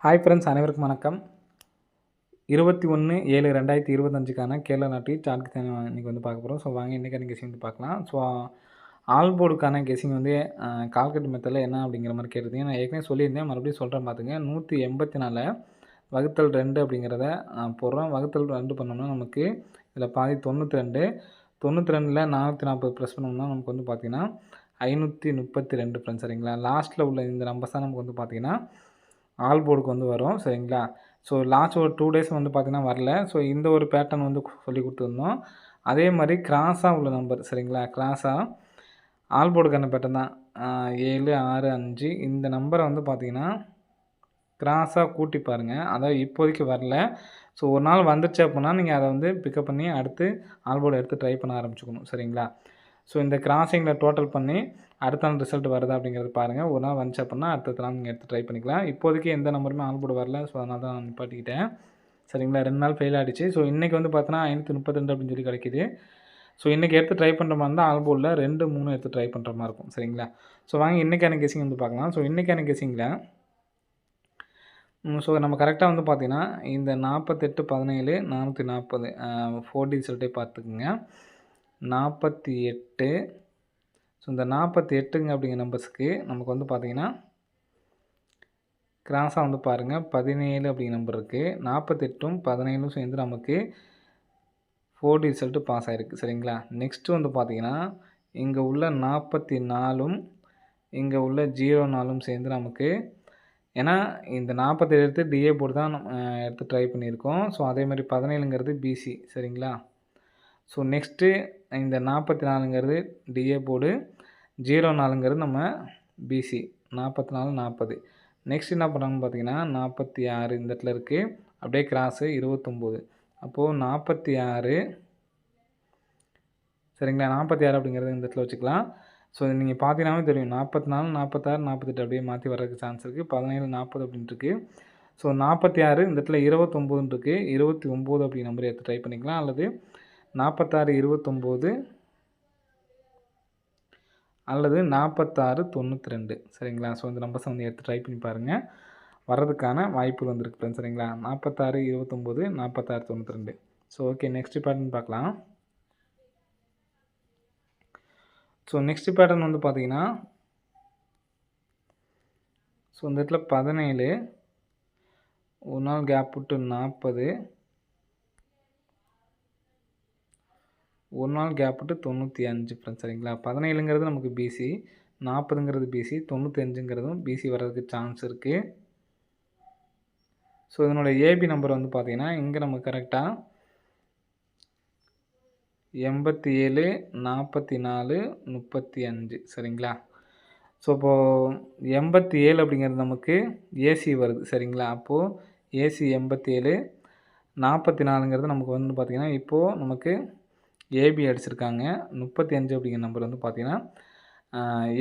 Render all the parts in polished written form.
Hi friends, அனைவருக்கும் வணக்கம். 21/7/2025க்கான கேரளா நாட்டு சார்ட் இன்றைக்கி வந்து பார்க்க போகிறோம். ஸோ வாங்க இன்றைக்கான கெஸிங் வந்து பார்க்கலாம். ஸோ ஆல் போர்டுக்கான கெஸிங் வந்து கால்குலேட் மெத்தடில் என்ன அப்படிங்கிற மாதிரி கேட்டிருந்தீங்க. நான் ஏற்கனவே சொல்லியிருந்தேன், மறுபடியும் சொல்கிறேன் பார்த்துங்க. 184 வகுத்தல் 2 அப்படிங்கிறத போடுறோம். வகுத்தல் 2 பண்ணோம்னா நமக்கு இதில் பாதி 92. 92ல் 440 ப்ளஸ் பண்ணோம்னா நமக்கு வந்து பார்த்திங்கன்னா 532 ஃப்ரெண்ட்ஸ். சரிங்களா? லாஸ்ட்டில் உள்ள இந்த நம்பர்ஸ் தான் நமக்கு வந்து பார்த்திங்கன்னா ஆல் போர்டுக்கு வந்து வரும். சரிங்களா? ஸோ லாஸ்ட் ஒரு 2 டேஸ் வந்து பார்த்திங்கன்னா வரல. ஸோ இந்த ஒரு பேட்டர்ன் வந்து சொல்லி கொடுத்துருந்தோம். அதே மாதிரி கிராஸாக உள்ள நம்பர், சரிங்களா? கிராஸாக ஆல் போர்டுக்கான பேட்டர்ன் தான். 7, 6, 5 இந்த நம்பரை வந்து பார்த்திங்கன்னா கிராஸாக கூட்டி பாருங்கள். அதாவது இப்போதைக்கு வரல. ஸோ ஒரு நாள் வந்துச்சு அப்படின்னா நீங்கள் அதை வந்து பிக்கப் பண்ணி அடுத்து ஆல் போர்டு எடுத்து ட்ரை பண்ண ஆரம்பிச்சுக்கணும். சரிங்களா? ஸோ இந்த கிராசிங்கில் டோட்டல் பண்ணி அடுத்த நாள் ரிசல்ட் வருதா அப்படிங்கிறது பாருங்கள். ஒரு நாள் வந்துச்சு அப்படின்னா அடுத்த நாள் நீங்கள் எடுத்து ட்ரை பண்ணிக்கலாம். இப்போதைக்கு எந்த நம்பருமே ஆல் போர்டு வரல. ஸோ அதனால தான் நான் நிப்பாட்டிக்கிட்டேன். சரிங்களா? 2 நாள் ஃபெயில் ஆகிடுச்சு. ஸோ இன்றைக்கி வந்து பார்த்தோன்னா 532 அப்படின்னு சொல்லி கிடைக்கிது. ஸோ இன்றைக்கி எடுத்து ட்ரை பண்ணுற மாதிரி இருந்தால் ஆல் போர்டில் 2, 3 எடுத்து ட்ரை பண்ணுற மாதிரி இருக்கும். சரிங்களா? ஸோ வாங்க இன்றைக்கான கெஸிங் வந்து பார்க்கலாம். ஸோ இன்றைக்கான கெஸிங்கில் ஸோ நம்ம கரெக்டாக வந்து பார்த்திங்கன்னா இந்த 48, 17, 440 4D ரிசல்ட்டே பார்த்துக்குங்க. 48. ஸோ இந்த 48ங்க அப்படிங்கிற நம்பர்ஸுக்கு நமக்கு வந்து பார்த்திங்கன்னா கிராஸாக வந்து பாருங்கள் 17 அப்படிங்கிற நம்பர் இருக்குது. 48ம் 17ம் சேர்ந்து நமக்கு 4D ரிசல்ட்டு பாஸ் ஆகிருக்கு. சரிங்களா? நெக்ஸ்ட்டு வந்து பார்த்திங்கன்னா இங்கே உள்ள 44ம் இங்கே உள்ள 04ம் சேர்ந்து நமக்கு, ஏன்னா இந்த 47 எடுத்து டிஏ போர்டு தான் எடுத்து ட்ரை பண்ணியிருக்கோம். ஸோ அதே மாதிரி 17ங்கிறது பிசி. சரிங்களா? ஸோ நெக்ஸ்ட்டு இந்த 44ங்கிறது டிஏ போர்டு, 04ங்கிறது நம்ம பிசி. 44, 40. நெக்ஸ்ட் என்ன பண்ணுறாங்கன்னு பார்த்தீங்கன்னா 46 இந்த இடத்துல இருக்குது. அப்படியே கிராஸு 29. அப்போது 46, சரிங்களா? 46 அப்படிங்கிறது இந்த இடத்துல வச்சுக்கலாம். ஸோ நீங்கள் பார்த்தீங்கன்னாவே தெரியும் 44, 46, 48 அப்படியே மாற்றி வர்றதுக்கு சான்ஸ் இருக்குது. 17, 40 அப்படின்ட்டு இருக்குது. ஸோ 46 இந்த இடத்துல 29 இருக்குது. 29 அப்படிங்கிற நம்பர் எடுத்து ட்ரை பண்ணிக்கலாம். அல்லது 46, 29 அல்லது 46, 92. சரிங்களா? ஸோ இந்த நம்பர்ஸை வந்து எடுத்து ட்ரை பண்ணி பாருங்கள். வர்றதுக்கான வாய்ப்புகள் வந்துருக்கு ஃப்ரெண்ட்ஸ். சரிங்களா? 46, 29, 46, 92. ஸோ ஓகே, நெக்ஸ்ட் பேட்டர்ன் பார்க்கலாம். ஸோ நெக்ஸ்ட் பேட்டர்ன் வந்து பார்த்தீங்கன்னா ஸோ இந்த இடத்துல 17, ஒரு நாள் கேப் விட்டு 40, ஒரு நாள் கேப் விட்டு 95 ஃப்ரெண்ட்ஸ். சரிங்களா? 17ங்கிறது நமக்கு பிசி, 40ங்கிறது பிசி, 95ங்கிறதும் பிசி வர்றதுக்கு சான்ஸ் இருக்குது. ஸோ இதனோட ஏபி நம்பர் வந்து பார்த்தீங்கன்னா இங்கே நமக்கு கரெக்டாக 87, 44, 35. சரிங்களா? ஸோ இப்போது 87 அப்படிங்கிறது நமக்கு ஏசி வருது. சரிங்களா? அப்போது ஏசி 87, 44ங்கிறது நமக்கு வந்து பார்த்திங்கன்னா இப்போது நமக்கு ஏபி அடிச்சிருக்காங்க. 35 அப்படிங்கிற நம்பர் வந்து பார்த்திங்கன்னா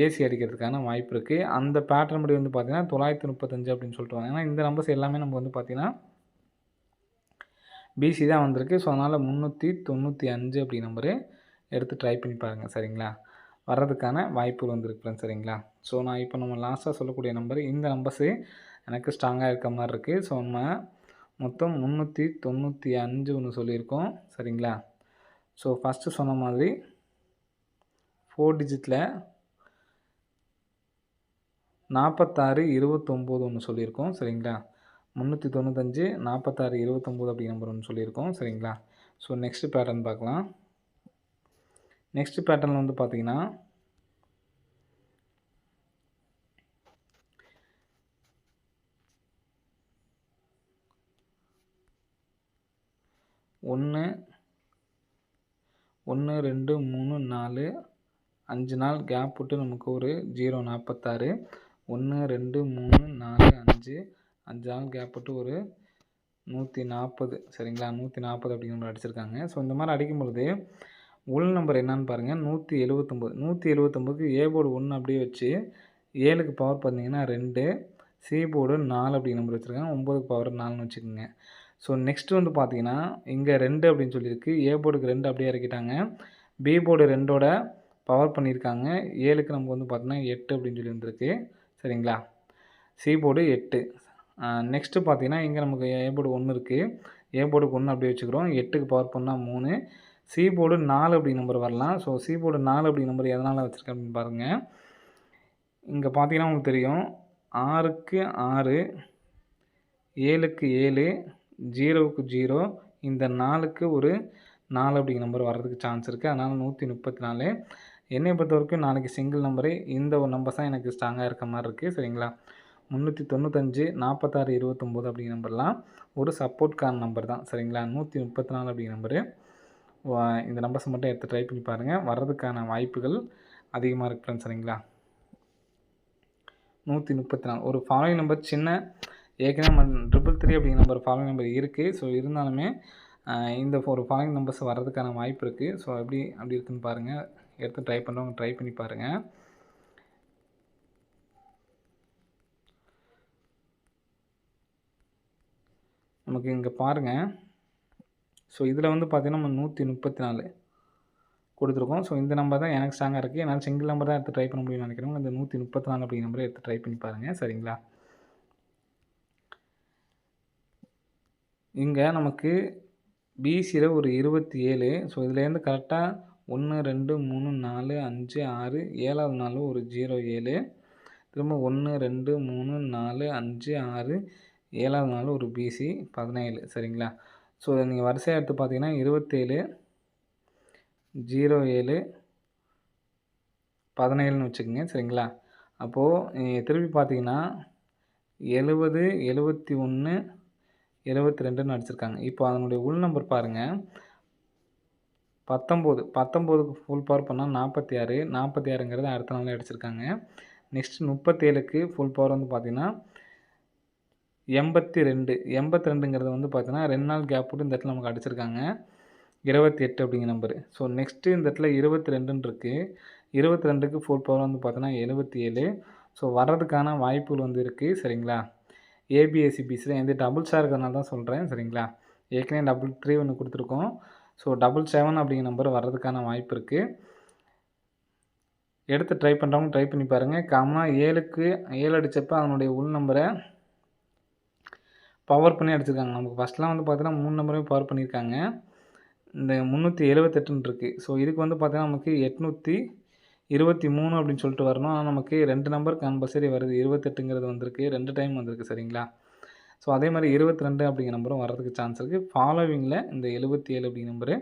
ஏசி அடிக்கிறதுக்கான வாய்ப்பு இருக்குது. அந்த பேட்டர்ன் படி வந்து பார்த்திங்கன்னா 935 அப்படின்னு சொல்லிட்டு வாங்க. ஏன்னா இந்த நம்பர்ஸ் எல்லாமே நமக்கு வந்து பார்த்திங்கன்னா பிசி தான் வந்திருக்கு. ஸோ அதனால் 395 அப்படி நம்பரு எடுத்து ட்ரை பண்ணி பாருங்கள். சரிங்களா? வர்றதுக்கான வாய்ப்புகள் வந்துருக்கு ஃப்ரெண்ட்ஸ். சரிங்களா? ஸோ நான் இப்போ நம்ம லாஸ்ட்டாக சொல்லக்கூடிய நம்பர், இந்த நம்பர்ஸு எனக்கு ஸ்ட்ராங்காக இருக்க மாதிரி இருக்குது. ஸோ நம்ம மொத்தம் 395 ஒன்று சொல்லியிருக்கோம். சரிங்களா? ஸோ ஃபஸ்ட்டு சொன்ன மாதிரி 4 டிஜிட்டில் 46, 29 ஒன்று சொல்லியிருக்கோம். சரிங்களா? 395, 46, 29 அப்படி நம்பர் ஒன்று சொல்லியிருக்கோம். சரிங்களா? ஸோ நெக்ஸ்ட் பேட்டர்ன் பார்க்கலாம். நெக்ஸ்ட் பேட்டர்ன் வந்து பார்த்தீங்கன்னா 1, 2, 3, 4, 5 நாள் கேப் விட்டு நமக்கு ஒரு 046, 1, 2, 3, 4, 5 நாள் கேப் விட்டு ஒரு 140. சரிங்களா? 140 அப்படிங்கிற நம்பர் அடிச்சிருக்காங்க. ஸோ இந்த மாதிரி அடிக்கும் பொழுது உள் நம்பர் என்னன்னு பாருங்கள், 179. 179க்கு ஏ போர்டு 1 அப்படியே வச்சு 7க்கு பவர் பார்த்தீங்கன்னா 2, சி போர்டு 4 அப்படிங்கிற நம்பர் வச்சுருக்காங்க. 9க்கு பவர் 4ன்னு வச்சுக்கோங்க. ஸோ நெக்ஸ்ட்டு வந்து பார்த்தீங்கன்னா இங்கே 2 அப்படின்னு சொல்லியிருக்கு. ஏ போர்டுக்கு 2 அப்படியே இறக்கிட்டாங்க. பி போர்டு 2ஓட பவர் பண்ணியிருக்காங்க. 7க்கு நமக்கு வந்து பார்த்தீங்கன்னா 8 அப்படின்னு சொல்லி வந்திருக்கு. சரிங்களா? சி போர்டு 8, நெக்ஸ்ட்டு பார்த்தீங்கன்னா, இங்க நமக்கு ஏ போர்டு 1 இருக்கு. ஏ போர்டுக்கு 1 அப்படியே வச்சுக்கிறோம். 8க்கு பவர் பண்ணா 3. சி போர்டு 4 அப்படி நம்பர் வரலாம். ஸோ சி போர்டு 4 அப்படி நம்பர் எதனால வச்சிருக்கேன் அப்படின்னு பாருங்க. இங்க பார்த்தீங்கன்னா உங்களுக்கு தெரியும். 6க்கு 6, 7க்கு 7, 0க்கு 0, இந்த 4க்கு ஒரு 4 அப்படிங்கிற நம்பர் வர்றதுக்கு சான்ஸ் இருக்குது. அதனால் 134. என்னைய பொறுத்தவரைக்கும் நாளைக்கு சிங்கிள் நம்பரு இந்த ஒரு நம்பர்ஸ் தான் எனக்கு ஸ்ட்ராங்கா இருக்க மாரி இருக்குது. சரிங்களா? 395, 46, 29 அப்படிங்கிற நம்பர்லாம் ஒரு சப்போர்ட்கான நம்பர் தான். சரிங்களா? 134 அப்படிங்கிற நம்பரு. இந்த நம்பர்ஸை மட்டும் எடுத்து ட்ரை பண்ணி பாருங்கள். வர்றதுக்கான வாய்ப்புகள் அதிகமாக இருக்கு ஃப்ரெண்ட்ஸ். சரிங்களா? 134 ஒரு ஃபாலோயிங் நம்பர் சின்ன ஏற்கனவே 333 அப்படிங்கிற நம்பர் ஃபாலோயிங் நம்பர் இருக்குது. ஸோ இருந்தாலுமே இந்த ஒரு ஃபாலோயிங் நம்பர்ஸ் வர்றதுக்கான வாய்ப்பு இருக்குது. ஸோ அப்படி இருக்குன்னு பாருங்கள். எடுத்து ட்ரை பண்ணுறவங்க ட்ரை பண்ணி பாருங்கள். நமக்கு இங்கே பாருங்கள். ஸோ இதில் வந்து பார்த்தீங்கன்னா நம்ம 134 கொடுத்துருக்கோம். ஸோ இந்த நம்பர் தான் எனக்கு ஸ்ட்ராங்காக இருக்குது. என்னால் சிங்கிள் நம்பர் தான் எடுத்து ட்ரை பண்ண முடியும்னு நினைக்கிறவங்க இந்த 134 அப்படிங்கிற நம்பரை எடுத்து ட்ரை பண்ணி பாருங்கள். சரிங்களா? இங்கே நமக்கு பிசியில் ஒரு 27. ஸோ இதுலேருந்து கரெக்டாக 1, 2, 3, 4, 5, 6, 7வது நாள் ஒரு 07. திரும்ப 1, 2, 3, 4, 5, 6, 7வது நாள் ஒரு பிசி 17. சரிங்களா? ஸோ நீங்கள் வரிசையாக எடுத்து பார்த்தீங்கன்னா 27, 07, 17ன்னு வச்சுக்கோங்க. சரிங்களா? அப்போது திருப்பி பார்த்தீங்கன்னா 70, 71, 72ன்னு அடிச்சிருக்காங்க. இப்போ அதனுடைய உள் நம்பர் பாருங்கள். 19க்கு ஃபுல் பவர் பண்ணால் 46. 46ங்கிறது அடுத்த நாளே அடிச்சிருக்காங்க. நெக்ஸ்ட் 37க்கு ஃபுல் பவர் வந்து பார்த்தீங்கன்னா 82. 82ங்கிறது வந்து பார்த்தீங்கன்னா 2 நாள் கேப் விட்டு இந்த இடத்துல நமக்கு அடிச்சிருக்காங்க. 28 அப்படிங்கிற நம்பரு. ஸோ நெக்ஸ்ட்டு இந்த இடத்துல 22ன்னு இருக்குது. 22க்கு ஃபுல் பவர் வந்து பார்த்தீங்கன்னா 77. ஸோ வர்றதுக்கான வாய்ப்புகள் வந்து இருக்குது. சரிங்களா? ஏபிஎஸ்சிபிஸில் எந்த டபுள் ஸ்டார் இருக்கிறதுனால தான் சொல்கிறேன். சரிங்களா? ஏற்கனவே 33 ஒன்று கொடுத்துருக்கோம். ஸோ 77 அப்படிங்கிற நம்பர் வர்றதுக்கான வாய்ப்பு இருக்குது. எடுத்து ட்ரை பண்ணுறவங்க ட்ரை பண்ணி பாருங்கள். காமனாக 7க்கு 7 அடித்தப்போ அதனுடைய உள் நம்பரை பவர் பண்ணி அடிச்சிருக்காங்க. நமக்கு ஃபஸ்ட்லாம் வந்து பார்த்தீங்கன்னா 3 நம்பரையும் பவர் பண்ணியிருக்காங்க. இந்த 378ன்னு இருக்குது. ஸோ இதுக்கு வந்து பார்த்தீங்கன்னா நமக்கு 823 அப்படின்னு சொல்லிட்டு வரணும். ஆனால் நமக்கு 2 நம்பர் கம்பல்சரி வருது. 28ங்கிறது வந்திருக்கு. 2 டைம் வந்திருக்கு. சரிங்களா? ஸோ அதே மாதிரி 22 அப்படிங்கிற நம்பரும் வர்றதுக்கு சான்ஸ் இருக்குது. ஃபாலோவிங்கில் இந்த 77 அப்படிங்கிற நம்பரு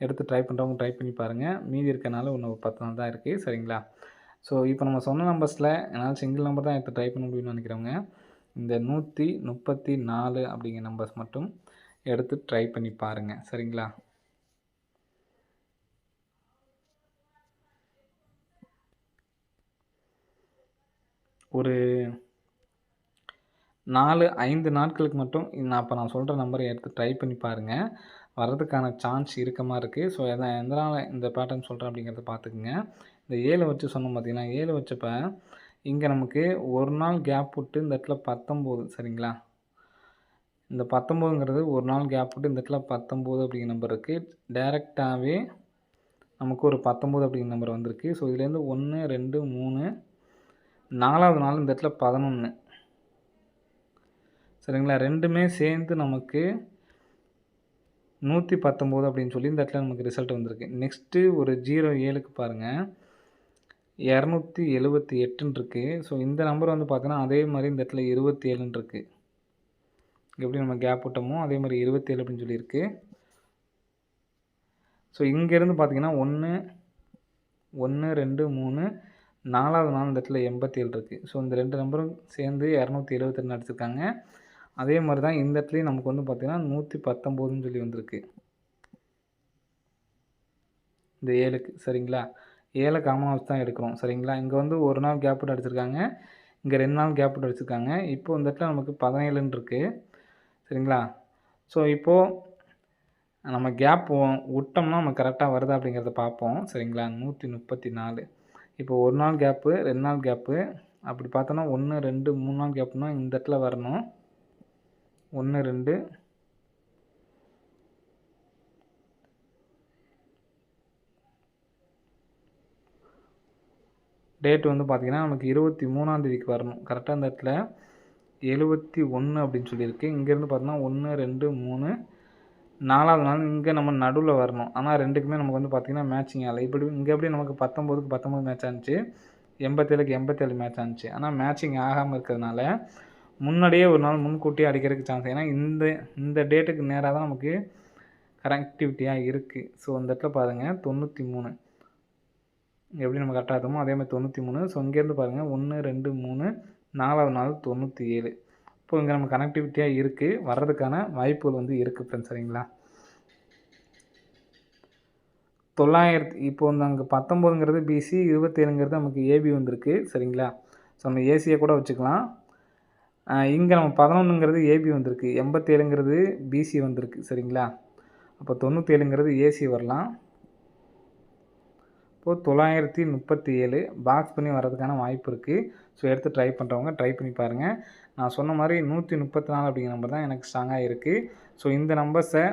எடுத்து ட்ரை பண்ணுறவங்க ட்ரை பண்ணி பாருங்கள். மீதி இருக்கனால இன்னும் 10 நாள் தான் இருக்குது. சரிங்களா? ஸோ இப்போ நம்ம சொன்ன நம்பர்ஸில் என்னால் சிங்கிள் நம்பர் தான் எடுத்து ட்ரை பண்ண முடியும்னு நினைக்கிறவங்க இந்த 134 அப்படிங்கிற நம்பர்ஸ் மட்டும் எடுத்து ட்ரை பண்ணி பாருங்கள். சரிங்களா? ஒரு 4, 5 நாட்களுக்கு மட்டும் நான் சொல்கிற நம்பரை எடுத்து ட்ரை பண்ணி பாருங்கள். வர்றதுக்கான சான்ஸ் இருக்க மாதிரி இருக்குது. ஸோ எதனால் இந்த பேட்டர்ன் சொல்கிறேன் அப்படிங்கிறத பார்த்துக்குங்க. இந்த 7 வச்சு சொன்னோம் பார்த்தீங்கன்னா, 7 வச்சப்ப இங்கே நமக்கு ஒரு நாள் கேப் விட்டு இந்த இடத்துல 19. சரிங்களா? இந்த 19ங்கிறது ஒரு நாள் கேப் விட்டு இந்த இடத்துல 19 அப்படிங்கிற நம்பர் இருக்குது. டைரெக்டாகவே நமக்கு ஒரு 19 அப்படிங்கிற நம்பர் வந்திருக்கு. ஸோ இதுலேருந்து 1, 2, 3, 4வது நாள் இந்த இடத்துல 11. சரிங்களா? ரெண்டுமே சேர்ந்து நமக்கு 119 அப்படின்னு சொல்லி இந்த இடத்துல நமக்கு ரிசல்ட் வந்திருக்கு. நெக்ஸ்ட்டு ஒரு 07க்கு பாருங்கள். 278ன்னு இருக்குது. ஸோ இந்த நம்பர் வந்து பார்த்தீங்கன்னா அதே மாதிரி இந்த இடத்துல 27ன்னு இருக்குது. எப்படி நம்ம கேப் விட்டோமோ அதே மாதிரி 27 அப்படின்னு சொல்லியிருக்கு. ஸோ இங்கேருந்து பார்த்தீங்கன்னா 1, 2, 3, 4வது நாள் இந்த இடத்துல 87 இருக்குது. ஸோ இந்த 2 நம்பரும் சேர்ந்து 272 அடிச்சிருக்காங்க. அதே மாதிரி தான் இந்த இடத்துலையும் நமக்கு வந்து பார்த்தீங்கன்னா 119ன்னு சொல்லி வந்திருக்கு. இந்த 7க்கு. சரிங்களா? 7 காமனாக வச்சு தான் எடுக்கிறோம். சரிங்களா? இங்கே வந்து ஒரு நாள் கேப் விட்டு அடிச்சிருக்காங்க. இங்கே 2 நாள் கேப் விட்டு அடிச்சிருக்காங்க. இப்போ இந்த இடத்துல நமக்கு 17ன்னு இருக்குது. சரிங்களா? ஸோ இப்போது நம்ம கேப் விட்டோம்னா நம்ம கரெக்டாக வருதா அப்படிங்கிறத பார்ப்போம். சரிங்களா? 134. இப்போ ஒரு நாள் கேப்பு, 2 நாள் கேப்பு அப்படி பார்த்தோன்னா 1, 2, 3 நாள் கேப்னா இந்த இடத்துல வரணும். 1, 2 டேட் வந்து பார்த்திங்கன்னா நமக்கு 23ஆம் தேதிக்கு வரணும். கரெக்டாக இந்த இடத்துல 71 அப்படின்னு சொல்லியிருக்கு. இங்கேருந்து பார்த்தோன்னா 1, 2, 3 4வது நாள் இங்கே நம்ம நடுவில் வரணும். ஆனால் 2க்குமே நமக்கு வந்து பார்த்திங்கன்னா மேட்சிங் ஆகலை. இப்படி இங்கே எப்படி நமக்கு 19க்கு 19 மேட்ச் ஆனுச்சு, 87க்கு 87 மேட்ச் ஆனுச்சு. ஆனால் மேட்சிங் ஆகாமல் இருக்கிறதுனால முன்னாடியே ஒரு நாள் முன்கூட்டியே அடிக்கிறதுக்கு சான்ஸ். ஏன்னா இந்த டேட்டுக்கு நேராக தான் நமக்கு கனெக்டிவிட்டியாக இருக்குது. ஸோ இந்த இடத்துல பாருங்கள் 93 எப்படி நம்ம கரெக்டாக இருந்தோமோ அதே மாதிரி 93. ஸோ இங்கேருந்து பாருங்கள் 1, 2, 3 4வது நாள் 97. இப்போ இங்கே நம்ம கனெக்டிவிட்டியாக இருக்குது, வர்றதுக்கான வாய்ப்புகள் வந்து இருக்குது ஃப்ரெண்ட்ஸ். சரிங்களா? 900 இப்போ வந்து அங்கே 19ங்கிறது பிசி, 27ங்கிறது நமக்கு ஏபி வந்திருக்கு. சரிங்களா? ஸோ நம்ம ஏசியை கூட வச்சுக்கலாம். இங்கே நம்ம 11ங்கிறது ஏபி வந்திருக்கு, 87ங்கிறது பிசி வந்திருக்கு. சரிங்களா? அப்போ 97ங்கிறது ஏசி வரலாம். இப்போது 937 பாக்ஸ் பண்ணி வர்றதுக்கான வாய்ப்பு இருக்குது. ஸோ எடுத்து ட்ரை பண்ணுறவங்க ட்ரை பண்ணி பாருங்கள். நான் சொன்ன மாதிரி 134 அப்படிங்கிற நம்பர் தான் எனக்கு ஸ்ட்ராங்காக இருக்குது. ஸோ இந்த நம்பர்ஸை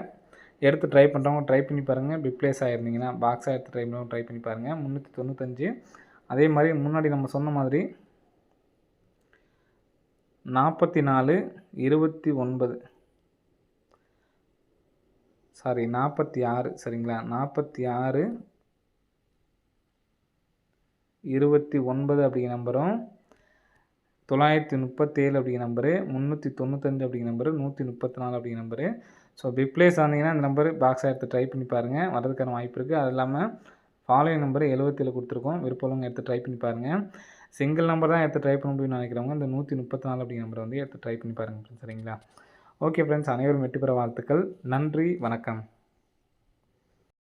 எடுத்து ட்ரை பண்ணுறவங்க ட்ரை பண்ணி பாருங்கள். பிப்ளேஸ் ஆகிருந்தீங்கன்னா பாக்ஸாக எடுத்து ட்ரை பண்ணி பாருங்கள். 395 அதே மாதிரி முன்னாடி நம்ம சொன்ன மாதிரி 44 29 சாரி 46 சரிங்களா? 46 29 அப்படிங்கிற நம்பரும் 937 அப்படிங்கிற நம்பரு, 395 அப்படிங்கிற நம்பரு, 134 அப்படிங்கிற நம்பரு. ஸோ பிப்ளேஸ் ஆனீங்கன்னா இந்த நம்பர் பாக்ஸாக எடுத்து ட்ரை பண்ணி பாருங்கள், வர்றதுக்கான வாய்ப்பு இருக்குது. அது இல்லாமல் ஃபாலோயிங் நம்பர் 77 கொடுத்துருக்கோம், விருப்பம் எடுத்து ட்ரை பண்ணி பாருங்கள். சிங்கிள் நம்பர் தான் எடுத்து ட்ரை பண்ண முடியும்னு நினைக்கிறவங்க இந்த 134 அப்படிங்கிற நம்பரை வந்து எடுத்து ட்ரை பண்ணி பாருங்கள். சரிங்களா? ஓகே ஃப்ரெண்ட்ஸ், அனைவரும் வெற்றி பெற வாழ்த்துக்கள். நன்றி, வணக்கம்.